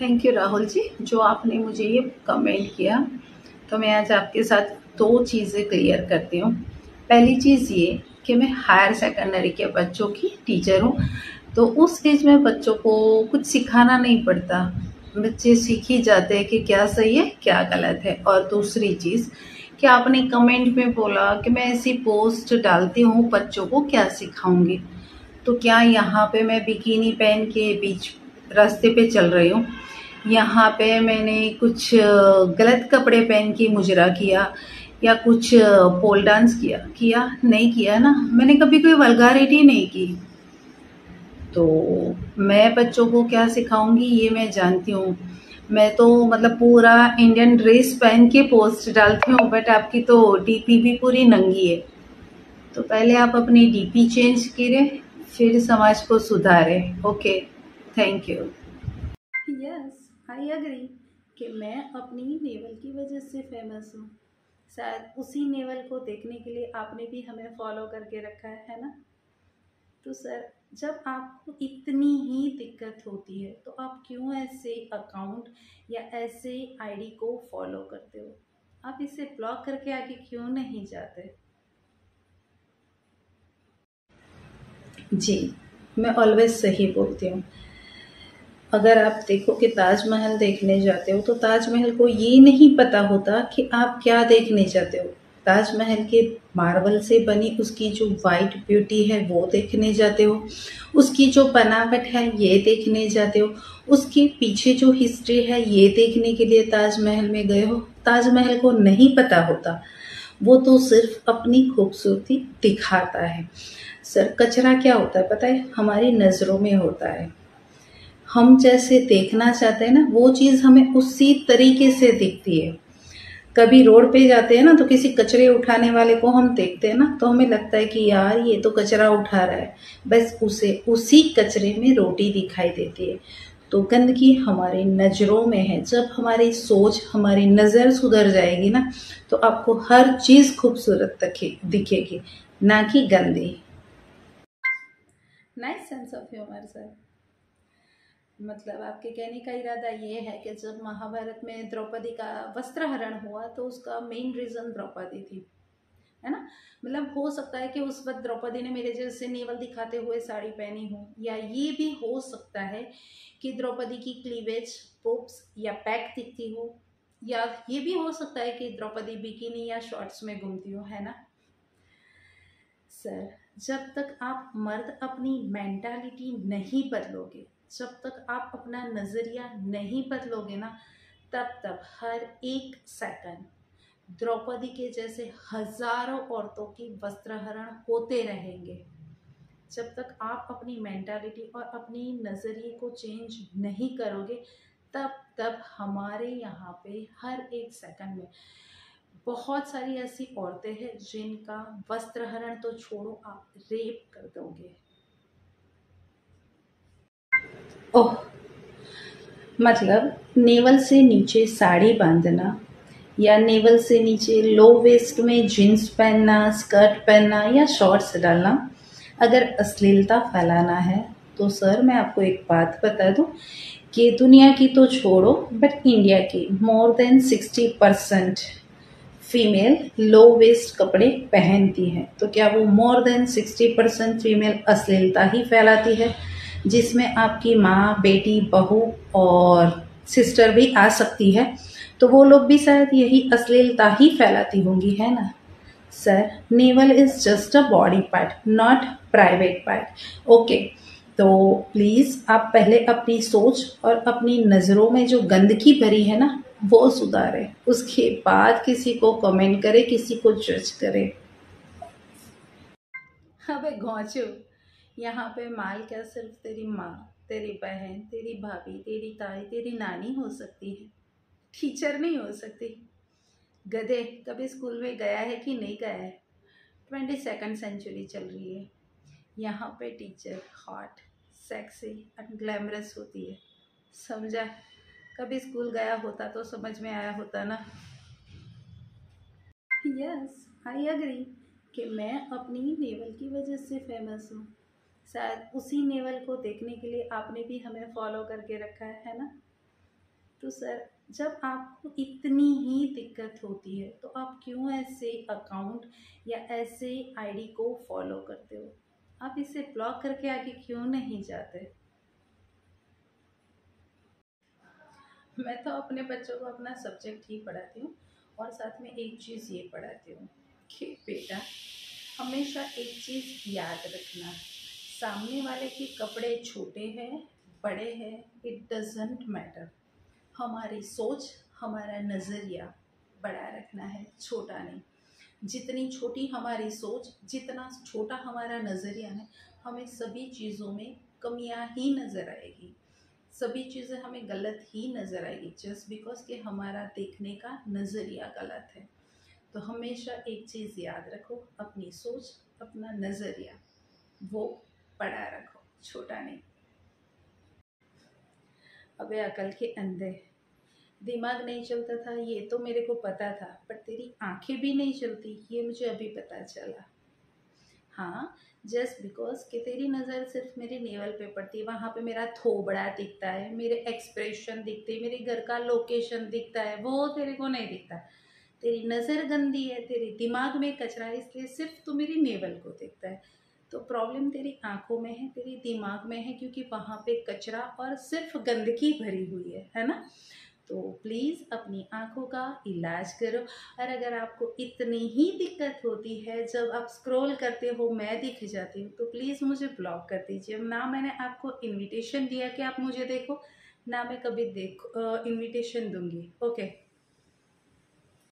Thank you Rahul ji, जो आपने मुझे ये कमेंट किया। तो मैं आज आपके साथ 2 चीज़ें क्लियर करती हूँ। पहली चीज़ ये कि मैं हायर सेकेंडरी के बच्चों की टीचर हूँ, तो उस एज में बच्चों को कुछ सिखाना नहीं पड़ता। बच्चे सीख ही जाते हैं कि क्या सही है, क्या गलत है। और दूसरी चीज़ कि आपने कमेंट में बोला कि मैं ऐसी पोस्ट डालती हूँ, बच्चों को क्या सिखाऊँगी। तो क्या यहाँ पे मैं बिकिनी पहन के बीच रास्ते पे चल रही हूँ? यहाँ पे मैंने कुछ गलत कपड़े पहन के मुजरा किया या कुछ पोल डांस किया किया नहीं किया ना। मैंने कभी कोई वल्गारिटी नहीं की। तो मैं बच्चों को क्या सिखाऊंगी ये मैं जानती हूँ। मैं तो मतलब पूरा इंडियन ड्रेस पहन के पोस्ट डालती हूँ, बट आपकी तो डीपी भी पूरी नंगी है। तो पहले आप अपनी डीपी चेंज करें, फिर समाज को सुधारें। Okay, thank you. Yes, I agree कि मैं अपनी नेवल की वजह से फेमस हूँ। शायद उसी नेवल को देखने के लिए आपने भी हमें फॉलो करके रखा है ना। तो सर, जब आपको इतनी ही दिक्कत होती है तो आप क्यों ऐसे अकाउंट या ऐसे आईडी को फॉलो करते हो? आप इसे ब्लॉक करके आगे क्यों नहीं जाते? जी, मैं ऑलवेज सही बोलती हूँ। अगर आप देखो कि ताजमहल देखने जाते हो तो ताजमहल को ये नहीं पता होता कि आप क्या देखने जाते हो। ताजमहल के मार्बल से बनी उसकी जो वाइट ब्यूटी है वो देखने जाते हो, उसकी जो बनावट है ये देखने जाते हो, उसके पीछे जो हिस्ट्री है ये देखने के लिए ताजमहल में गए हो। ताजमहल को नहीं पता होता, वो तो सिर्फ अपनी खूबसूरती दिखाता है। सर, कचरा क्या होता है पता है? हमारी नज़रों में होता है। हम जैसे देखना चाहते हैं ना, वो चीज़ हमें उसी तरीके से दिखती है। कभी रोड पे जाते हैं ना तो किसी कचरे उठाने वाले को हम देखते हैं ना तो हमें लगता है कि यार ये तो कचरा उठा रहा है, बस उसे उसी कचरे में रोटी दिखाई देती है। तो गंदगी हमारी नज़रों में है। जब हमारी सोच, हमारी नज़र सुधर जाएगी ना तो आपको हर चीज़ खूबसूरत दिखेगी, ना कि गंदी। Nice sense of humour sir. मतलब आपके कहने का इरादा ये है कि जब महाभारत में द्रौपदी का वस्त्रहरण हुआ तो उसका मेन रीजन द्रौपदी थी, है ना। मतलब हो सकता है कि उस वक्त द्रौपदी ने मेरे जैसे नेवल दिखाते हुए साड़ी पहनी हो, या ये भी हो सकता है कि द्रौपदी की क्लीवेज, पोप्स या पैक दिखती हो, या ये भी हो सकता है कि द्रौपदी बिकिनी या शॉर्ट्स में घूमती हो, है ना। सर, जब तक आप मर्द अपनी मेंटालिटी नहीं बदलोगे, जब तक आप अपना नज़रिया नहीं बदलोगे ना, तब हर एक सेकंड द्रौपदी के जैसे हजारों औरतों की वस्त्रहरण होते रहेंगे। जब तक आप अपनी मेंटालिटी और अपनी नज़रिए को चेंज नहीं करोगे, तब हमारे यहाँ पे हर एक सेकंड में बहुत सारी ऐसी औरतें हैं जिनका वस्त्रहरण तो छोड़ो, आप रेप कर दोगे। ओह, मतलब नेवल से नीचे साड़ी बांधना या नेवल से नीचे लो वेस्ट में जीन्स पहनना, स्कर्ट पहनना या शॉर्ट्स डालना अगर अश्लीलता फैलाना है तो सर, मैं आपको एक बात बता दूं कि दुनिया की तो छोड़ो, बट इंडिया की more than 60% female low waist कपड़े पहनती हैं। तो क्या वो मोर देन 60% फीमेल अश्लीलता ही फैलाती है, जिसमें आपकी माँ, बेटी, बहू और सिस्टर भी आ सकती है? तो वो लोग भी शायद यही अश्लीलता ही फैलाती होंगी, है ना। Sir, naval is just a body part, not private part. Okay, तो प्लीज़ आप पहले अपनी सोच और अपनी नज़रों में जो गंदगी भरी है ना वो सुधारें, उसके बाद किसी को कमेंट करें, किसी को जज करें। अबे घोंचू, यहाँ पे माल क्या सिर्फ तेरी माँ, तेरी बहन, तेरी भाभी, तेरी ताई, तेरी नानी हो सकती है, टीचर नहीं हो सकती। गधे, कभी स्कूल में गया है कि नहीं गया है? 22nd सेंचुरी चल रही है। यहाँ पे teacher hot, sexy and glamorous होती है, समझा? कभी स्कूल गया होता तो समझ में आया होता ना। यस, आई एग्री कि मैं अपनी नेवल की वजह से फेमस हूँ। शायद उसी नेवल को देखने के लिए आपने भी हमें फॉलो करके रखा है ना। तो सर, जब आपको इतनी ही दिक्कत होती है तो आप क्यों ऐसे अकाउंट या ऐसे आईडी को फॉलो करते हो? आप इसे ब्लॉक करके आगे क्यों नहीं जाते? मैं तो अपने बच्चों को अपना सब्जेक्ट ही पढ़ाती हूँ और साथ में एक चीज़ ये पढ़ाती हूँ कि बेटा, हमेशा एक चीज़ याद रखना, सामने वाले के कपड़े छोटे हैं, बड़े हैं, इट डज़न्ट मैटर। हमारी सोच, हमारा नज़रिया बड़ा रखना है, छोटा नहीं। जितनी छोटी हमारी सोच, जितना छोटा हमारा नज़रिया है, हमें सभी चीज़ों में कमियां ही नज़र आएगी, सभी चीज़ें हमें गलत ही नज़र आएगी, जस्ट बिकॉज कि हमारा देखने का नज़रिया गलत है। तो हमेशा एक चीज़ याद रखो, अपनी सोच, अपना नज़रिया वो बड़ा रखो, छोटा नहीं। अबे अकल के अंधे, दिमाग नहीं चलता था ये तो मेरे को पता था, पर तेरी आंखें भी नहीं चलती ये मुझे अभी पता चला। हाँ, जस्ट बिकॉज कि तेरी नज़र सिर्फ मेरे नेवल पे पड़ती है, वहाँ पे मेरा थोबड़ा दिखता है, मेरे एक्सप्रेशन दिखते हैं, मेरे घर का लोकेशन दिखता है, वो तेरे को नहीं दिखता। तेरी नज़र गंदी है, तेरे दिमाग में कचरा है, इसलिए सिर्फ तू मेरी नेवल को देखता है। तो प्रॉब्लम तेरी आंखों में है, तेरी दिमाग में है, क्योंकि वहाँ पे कचरा और सिर्फ गंदगी भरी हुई है ना। तो प्लीज़ अपनी आँखों का इलाज करो। और अगर आपको इतनी ही दिक्कत होती है, जब आप स्क्रॉल करते हो मैं दिख जाती हूँ, तो प्लीज़ मुझे ब्लॉक कर दीजिए। ना मैंने आपको इनविटेशन दिया कि आप मुझे देखो, ना मैं कभी इनविटेशन दूँगी। ओके।